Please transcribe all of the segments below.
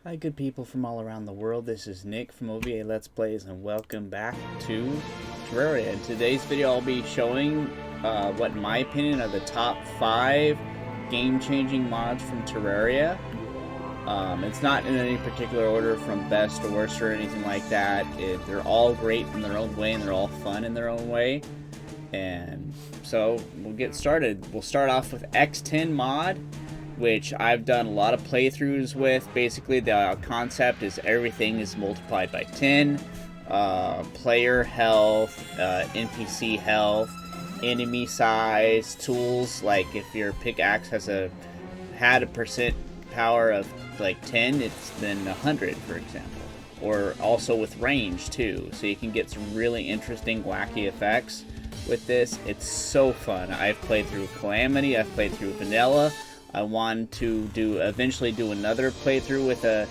Hi good people from all around the world, this is Nick from OVA Let's Plays and welcome back to Terraria. In today's video I'll be showing what in my opinion are the top 5 game-changing mods from Terraria. It's not in any particular order from best to worst or anything like that. They're all great in their own way and they're all fun in their own way. And so we'll get started. We'll start off with X10 mod, which I've done a lot of playthroughs with. Basically, the concept is everything is multiplied by 10. Player health, NPC health, enemy size, tools. Like if your pickaxe had a percent power of like 10, it's then 100, for example. Or also with range too, so you can get some really interesting, wacky effects with this. It's so fun. I've played through Calamity. I've played through Vanilla. I want to eventually do another playthrough with a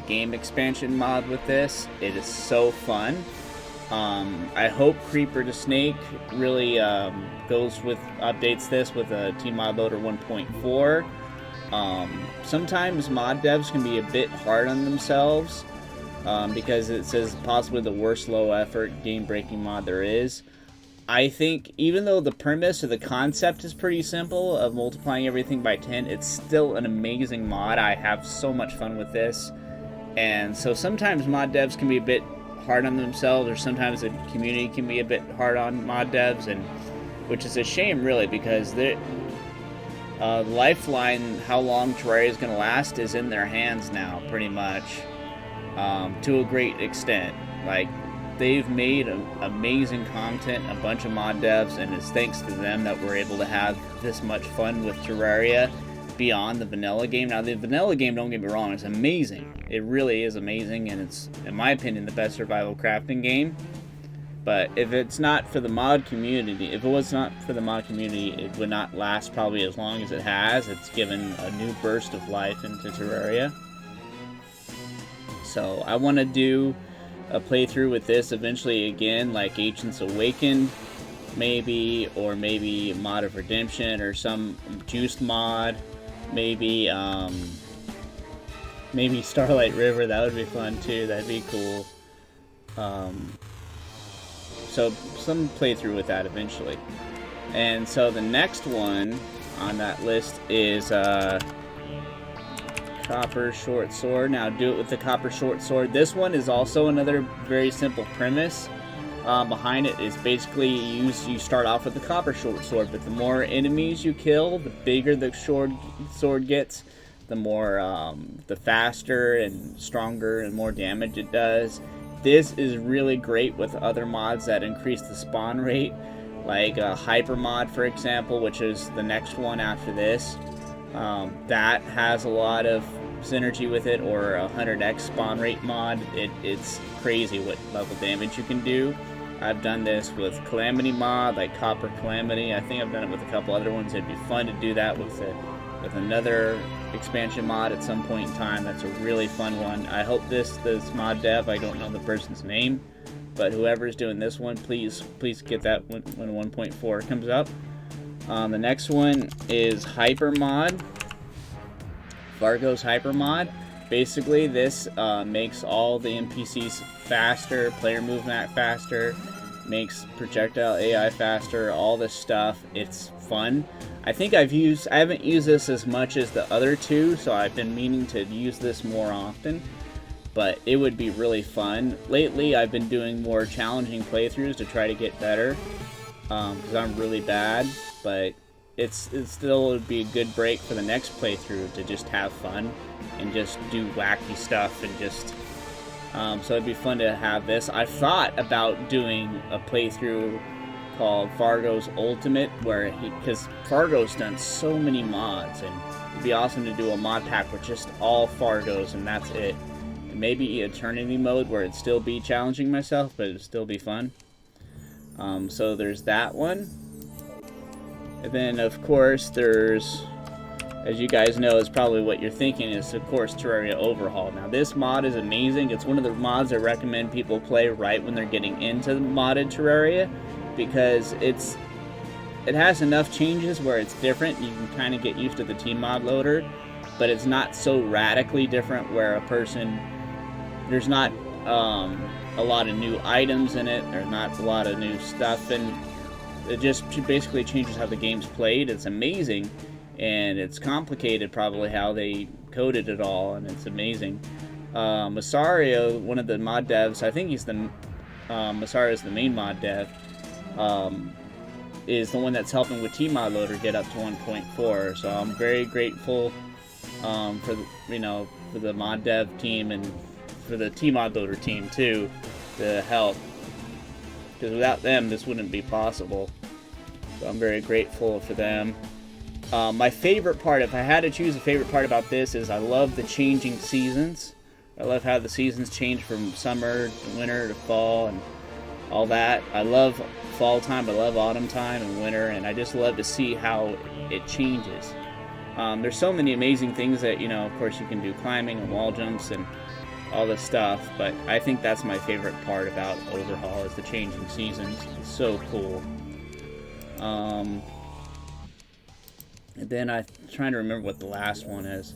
game expansion mod with this. It is so fun. I hope Creeper to Snake really updates this with a Tmodloader 1.4. Sometimes mod devs can be a bit hard on themselves because it says possibly the worst low effort game breaking mod there is. I think even though the premise or the concept is pretty simple of multiplying everything by 10, it's still an amazing mod. I have so much fun with this. And so sometimes mod devs can be a bit hard on themselves, or sometimes the community can be a bit hard on mod devs, and which is a shame really, because the lifeline, how long Terraria is going to last, is in their hands now pretty much, to a great extent. Like, they've made amazing content, a bunch of mod devs, and it's thanks to them that we're able to have this much fun with Terraria beyond the vanilla game. Now, the vanilla game, don't get me wrong, is amazing. It really is amazing, and it's, in my opinion, the best survival crafting game. But if it's not for the mod community, it would not last probably as long as it has. It's given a new burst of life into Terraria. So I want to do a playthrough with this eventually again, like Ancients Awakened maybe, or maybe Mod of Redemption, or some juiced mod, maybe maybe Starlight River. That would be fun too. That'd be cool. So some playthrough with that eventually. And so the next one on that list is Copper Short Sword. Now do it with the Copper Short Sword. This one is also another very simple premise behind it. Is basically you start off with the Copper Short Sword, but the more enemies you kill, the bigger the sword gets, the more the faster and stronger and more damage it does. This is really great with other mods that increase the spawn rate, like Hyper Mod, for example, which is the next one after this. That has a lot of synergy with it, or a 100x spawn rate mod. It's crazy what level damage you can do. I've done this with Calamity mod, like Copper Calamity. I think I've done it with a couple other ones. It'd be fun to do that with another expansion mod at some point in time. That's a really fun one. I hope this mod dev, I don't know the person's name, but whoever's doing this one, please get that when 1.4 comes up. The next one is Hyper Mod. Fargos Hyper Mod. Basically, this makes all the NPCs faster, player movement faster, makes projectile AI faster, all this stuff. It's fun. I haven't used this as much as the other two, so I've been meaning to use this more often, but it would be really fun. Lately, I've been doing more challenging playthroughs to try to get better, because I'm really bad. But it would be a good break for the next playthrough to just have fun and just do wacky stuff, and just so it'd be fun to have this. I thought about doing a playthrough called Fargos Ultimate, because Fargos done so many mods, and it'd be awesome to do a mod pack with just all Fargos, and that's it. And maybe Eternity mode where it'd still be challenging myself, but it'd still be fun. So there's that one. And then, of course, there's, as you guys know, is probably what you're thinking, is, of course, Terraria Overhaul. Now, this mod is amazing. It's one of the mods I recommend people play right when they're getting into modded Terraria, because it has enough changes where it's different. You can kind of get used to the Tmodloader, but it's not so radically different where a person, there's not a lot of new items in it, there's not a lot of new stuff, and it just basically changes how the game's played. It's amazing, and it's complicated probably how they coded it all, and it's amazing. Mirsario, one of the mod devs, I think he's the Mirsario's the main mod dev, is the one that's helping with Tmodloader get up to 1.4. So I'm very grateful for the, for the mod dev team and for the Tmodloader team too to help, because without them this wouldn't be possible. So I'm very grateful for them. My favorite part, if I had to choose a favorite part about this, is I love the changing seasons. I love how the seasons change from summer to winter to fall and all that. I love fall time, I love autumn time and winter, and I just love to see how it changes. There's so many amazing things that, of course you can do climbing and wall jumps and all this stuff, but I think that's my favorite part about Overhaul is the changing seasons. It's so cool. And then I'm trying to remember what the last one is.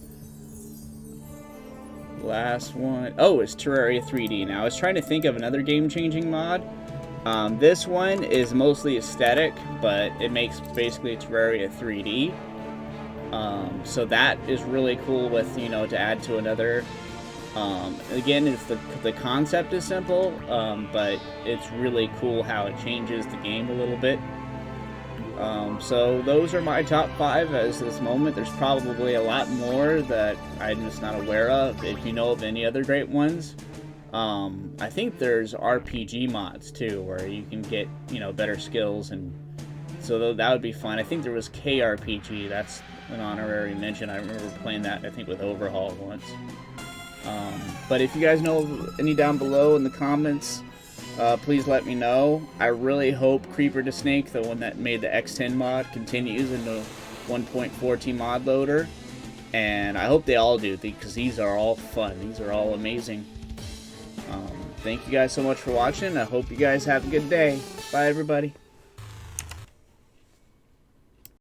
Last one, oh, it's Terraria 3D. Now I was trying to think of another game-changing mod. This one is mostly aesthetic, but it makes basically Terraria 3D. So that is really cool with, to add to another. Again, it's the concept is simple, but it's really cool how it changes the game a little bit. So those are my top 5 as this moment. There's probably a lot more that I'm just not aware of. If you know of any other great ones, I think there's RPG mods too, where you can get better skills, and so that would be fun. I think there was KRPG. That's an honorary mention. I remember playing that, I think, with Overhaul once. But if you guys know of any down below in the comments, please let me know. I really hope Creeper to Snake, the one that made the X10 mod, continues in the 1.4 Tmodloader, and I hope they all do, because these are all fun. These are all amazing. Thank you guys so much for watching. I hope you guys have a good day. Bye, everybody.